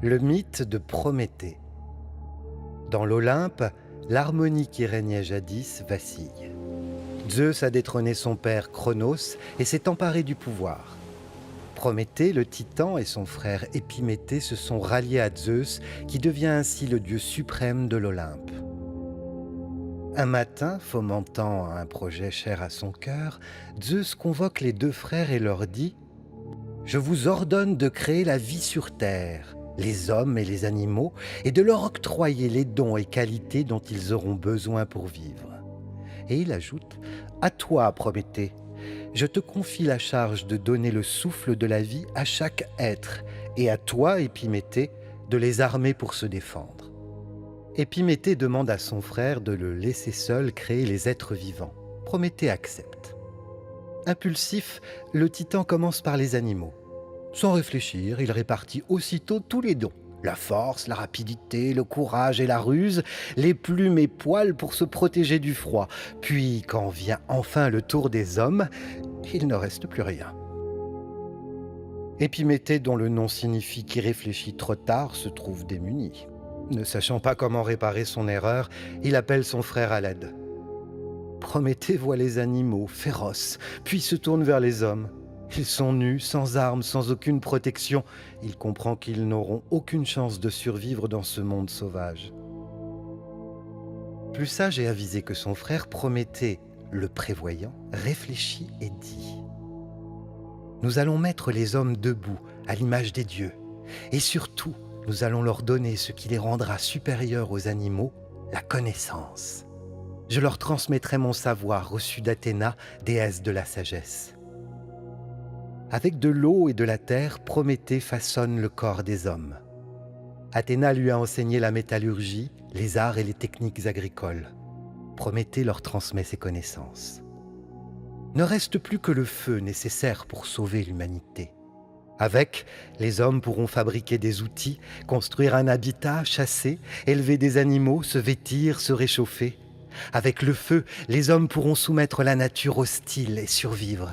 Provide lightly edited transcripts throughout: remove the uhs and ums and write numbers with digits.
Le mythe de Prométhée. Dans l'Olympe, l'harmonie qui régnait jadis vacille. Zeus a détrôné son père Cronos et s'est emparé du pouvoir. Prométhée, le titan, et son frère Épiméthée se sont ralliés à Zeus, qui devient ainsi le dieu suprême de l'Olympe. Un matin, fomentant un projet cher à son cœur, Zeus convoque les deux frères et leur dit « Je vous ordonne de créer la vie sur terre, les hommes et les animaux, et de leur octroyer les dons et qualités dont ils auront besoin pour vivre. » Et il ajoute « À toi, Prométhée, je te confie la charge de donner le souffle de la vie à chaque être, et à toi, Épiméthée, de les armer pour se défendre. » Épiméthée demande à son frère de le laisser seul créer les êtres vivants. Prométhée accepte. Impulsif, le titan commence par les animaux. Sans réfléchir, il répartit aussitôt tous les dons. La force, la rapidité, le courage et la ruse, les plumes et poils pour se protéger du froid. Puis, quand vient enfin le tour des hommes, il ne reste plus rien. Épiméthée, dont le nom signifie qui réfléchit trop tard, se trouve démuni. Ne sachant pas comment réparer son erreur, il appelle son frère à l'aide. Prométhée voit les animaux, féroces, puis se tourne vers les hommes. Ils sont nus, sans armes, sans aucune protection. Il comprend qu'ils n'auront aucune chance de survivre dans ce monde sauvage. Plus sage et avisé que son frère, Prométhée, le prévoyant, réfléchit et dit « Nous allons mettre les hommes debout, à l'image des dieux, et surtout, nous allons leur donner ce qui les rendra supérieurs aux animaux, la connaissance. Je leur transmettrai mon savoir reçu d'Athéna, déesse de la sagesse. » Avec de l'eau et de la terre, Prométhée façonne le corps des hommes. Athéna lui a enseigné la métallurgie, les arts et les techniques agricoles. Prométhée leur transmet ses connaissances. Ne reste plus que le feu nécessaire pour sauver l'humanité. Avec, les hommes pourront fabriquer des outils, construire un habitat, chasser, élever des animaux, se vêtir, se réchauffer. Avec le feu, les hommes pourront soumettre la nature hostile et survivre.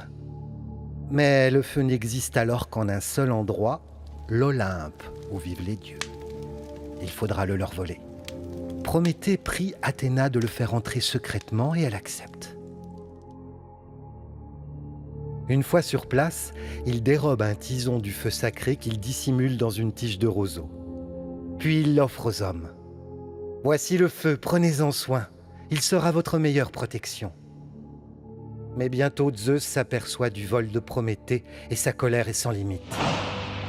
Mais le feu n'existe alors qu'en un seul endroit, l'Olympe, où vivent les dieux. Il faudra le leur voler. Prométhée prie Athéna de le faire entrer secrètement et elle accepte. Une fois sur place, il dérobe un tison du feu sacré qu'il dissimule dans une tige de roseau. Puis il l'offre aux hommes. « Voici le feu, prenez-en soin. Il sera votre meilleure protection. » Mais bientôt Zeus s'aperçoit du vol de Prométhée et sa colère est sans limite.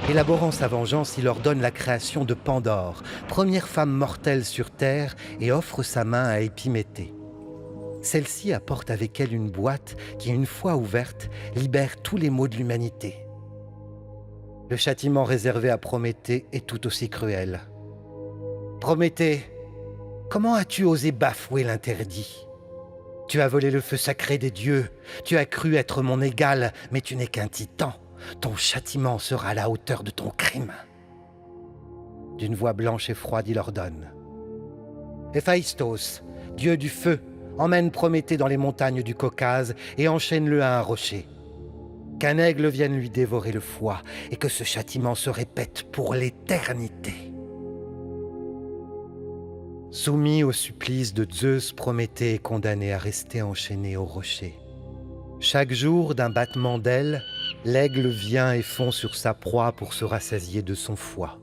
Élaborant sa vengeance, il ordonne la création de Pandore, première femme mortelle sur Terre, et offre sa main à Épiméthée. Celle-ci apporte avec elle une boîte qui, une fois ouverte, libère tous les maux de l'humanité. Le châtiment réservé à Prométhée est tout aussi cruel. « Prométhée, comment as-tu osé bafouer l'interdit ? Tu as volé le feu sacré des dieux, tu as cru être mon égal, mais tu n'es qu'un titan. Ton châtiment sera à la hauteur de ton crime. » D'une voix blanche et froide, il ordonne. « Héphaïstos, dieu du feu, emmène Prométhée dans les montagnes du Caucase et enchaîne-le à un rocher. Qu'un aigle vienne lui dévorer le foie et que ce châtiment se répète pour l'éternité. » Soumis au supplice de Zeus, Prométhée est condamné à rester enchaîné au rocher. Chaque jour, d'un battement d'ailes, l'aigle vient et fond sur sa proie pour se rassasier de son foie.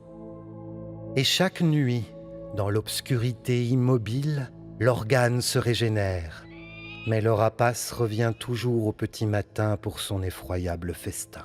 Et chaque nuit, dans l'obscurité immobile, l'organe se régénère, mais le rapace revient toujours au petit matin pour son effroyable festin.